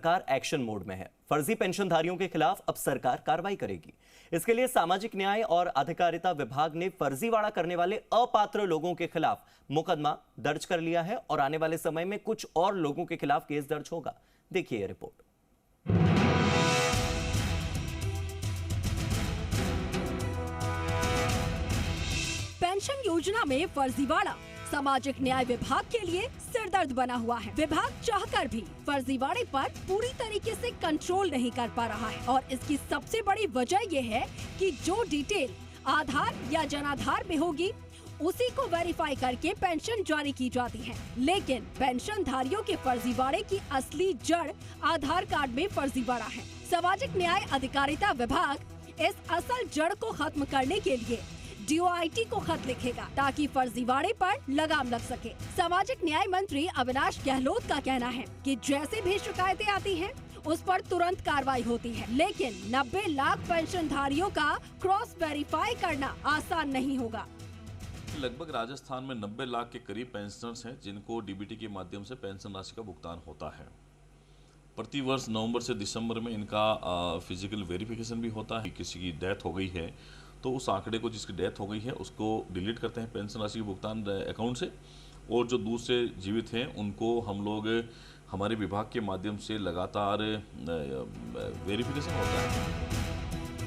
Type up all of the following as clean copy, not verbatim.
सरकार action mode में है। फर्जी पेंशनधारियों के खिलाफ अब सरकार कार्रवाई करेगी। इसके लिए सामाजिक न्याय और अधिकारिता विभाग ने फर्जीवाड़ा करने वाले अपात्र लोगों के खिलाफ मुकदमा दर्ज कर लिया है और आने वाले समय में कुछ और लोगों के खिलाफ केस दर्ज होगा। देखिए रिपोर्ट। पेंशन योजना में फर्जीवाड़ा सामाजिक न्याय विभाग के लिए सिरदर्द बना हुआ है। विभाग चाहकर भी फर्जीवाड़े पर पूरी तरीके से कंट्रोल नहीं कर पा रहा है और इसकी सबसे बड़ी वजह यह है कि जो डिटेल आधार या जनाधार में होगी उसी को वेरीफाई करके पेंशन जारी की जाती है। लेकिन पेंशन धारियों के फर्जीवाड़े की असली जड़ आधार कार्ड में फर्जीवाड़ा है। सामाजिक न्याय अधिकारिता विभाग इस असल जड़ को खत्म करने के लिए DOIT को खत लिखेगा ताकि फर्जीवाड़े पर लगाम लग सके। सामाजिक न्याय मंत्री अविनाश गहलोत का कहना है कि जैसे भी शिकायतें आती हैं, उस पर तुरंत कार्रवाई होती है, लेकिन 90 लाख पेंशनधारियों का क्रॉस वेरीफाई करना आसान नहीं होगा। लगभग राजस्थान में 90 लाख के करीब पेंशनर्स हैं जिनको DBT के माध्यम से पेंशन राशि का भुगतान होता है। प्रति वर्ष नवंबर से दिसंबर में इनका फिजिकल वेरिफिकेशन भी होता है। किसी की डेथ हो गई है तो उस आंकड़े को, जिसकी डेथ हो गई है, उसको डिलीट करते हैं पेंशन राशि के भुगतान अकाउंट से, और जो दूसरे जीवित हैं उनको हम लोग हमारे विभाग के माध्यम से लगातार वेरिफिकेशन होता है।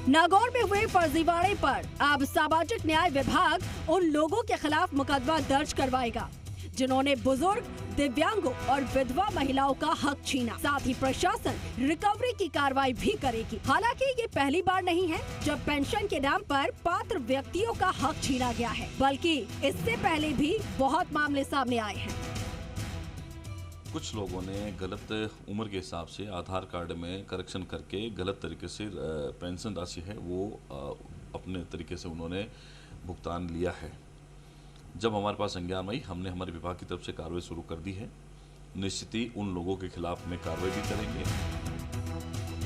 नागौर में हुए फर्जीवाड़े पर अब सामाजिक न्याय विभाग उन लोगों के खिलाफ मुकदमा दर्ज करवाएगा जिन्होंने बुजुर्ग, दिव्यांगों और विधवा महिलाओं का हक छीना। साथ ही प्रशासन रिकवरी की कार्रवाई भी करेगी। हालांकि ये पहली बार नहीं है जब पेंशन के नाम पर पात्र व्यक्तियों का हक छीना गया है, बल्कि इससे पहले भी बहुत मामले सामने आए हैं। कुछ लोगों ने गलत उम्र के हिसाब से आधार कार्ड में करेक्शन करके गलत तरीके से पेंशन राशि है वो अपने तरीके से उन्होंने भुगतान लिया है। जब हमारे पास संज्ञान आई, हमने हमारे विभाग की तरफ से कार्रवाई शुरू कर दी है। निश्चित ही उन लोगों के खिलाफ में कार्रवाई भी करेंगे।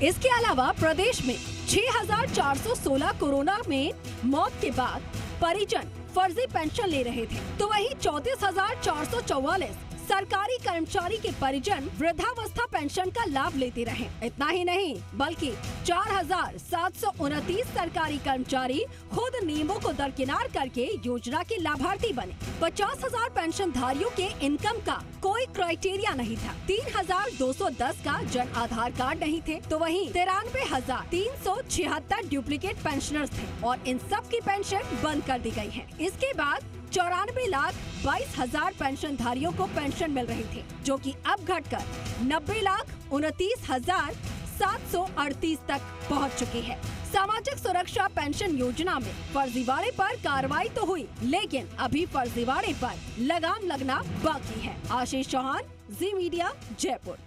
इसके अलावा प्रदेश में 6,416 कोरोना में मौत के बाद परिजन फर्जी पेंशन ले रहे थे, तो वहीं 34,444 सरकारी कर्मचारी के परिजन वृद्धावस्था पेंशन का लाभ लेते रहे। इतना ही नहीं बल्कि 4,729 सरकारी कर्मचारी खुद नियमों को दरकिनार करके योजना के लाभार्थी बने। 50,000 पेंशन धारियों के इनकम का कोई क्राइटेरिया नहीं था। 3,210 का जन आधार कार्ड नहीं थे, तो वहीं 93,376 डुप्लीकेट पेंशनर्स थे और इन सब की पेंशन बंद कर दी गई है। इसके बाद 94,22,000 पेंशन धारियों को पेंशन मिल रही थी, जो कि अब घटकर 90,29,738 तक पहुंच चुकी है। सामाजिक सुरक्षा पेंशन योजना में फर्जीवाड़े पर कार्रवाई तो हुई, लेकिन अभी फर्जीवाड़े पर लगाम लगना बाकी है। आशीष चौहान, जी मीडिया, जयपुर।